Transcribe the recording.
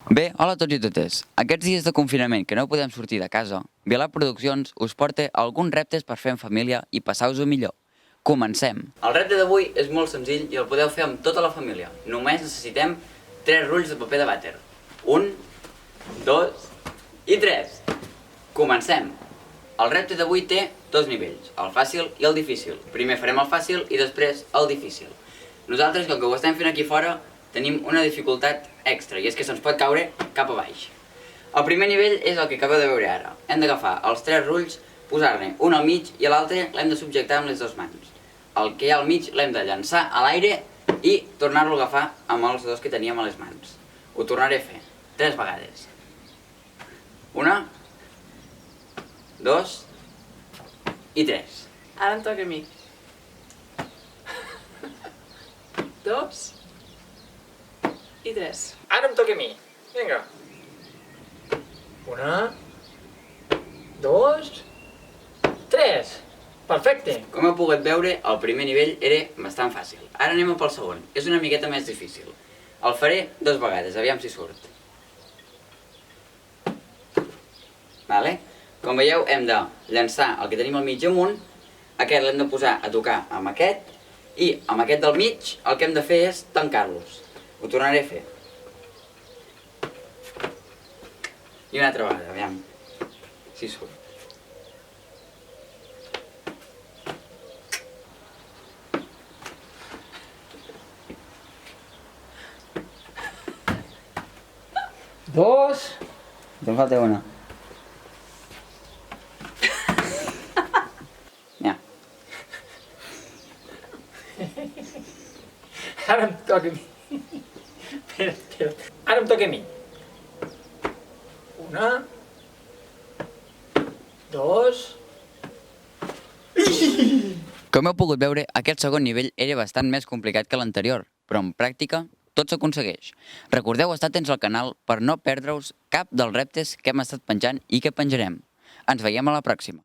Bé, hola a tots i totes. Aquests dies de confinament que no podem sortir de casa, Vilar Produccions us porta alguns reptes per fer en família i passar-vos-ho millor. Comencem! El repte d'avui és molt senzill i el podeu fer amb tota la família. Només necessitem 3 rulls de paper de vàter. 1, 2 i 3. Comencem! El repte d'avui té 2 nivells, el fàcil i el difícil. Primer farem el fàcil i després el difícil. Nosaltres, com que ho estem fent aquí fora, tenim una dificultat extra, i és que se'ns pot caure cap a baix. El primer nivell és el que acabeu de veure ara. Hem d'agafar els 3 rulls, posar-ne un al mig i l'altre l'hem de subjectar amb les 2 mans. El que hi ha al mig l'hem de llançar a l'aire i tornar-lo a agafar amb els 2 que teníem a les mans. Ho tornaré a fer 3 vegades. 1, 2 i 3. Ara em toca a mi. 2 i 3. Ara em toca a mi. Vinga. 1, 2, 3. Perfecte. Com heu pogut veure, el primer nivell era bastant fàcil. Ara anem pel segon. És una miqueta més difícil. El faré 2 vegades, aviam si surt. Vale? Com veieu, hem de llançar el que tenim al mig amunt, aquest l'hem de posar a tocar amb aquest, i amb aquest del mig el que hem de fer és tancar-los. Ho tornaré a fer. I una altra vegada, aviam si surt. Dos. Te'n falta una. Ja. Ara em toca a mi. Espera. Ara em toca a mi. 1, 2. Com heu pogut veure, aquest segon nivell era bastant més complicat que l'anterior, però en pràctica tot s'aconsegueix. Recordeu estar atents al canal per no perdre-us cap dels reptes que hem estat penjant i que penjarem. Ens veiem a la pròxima.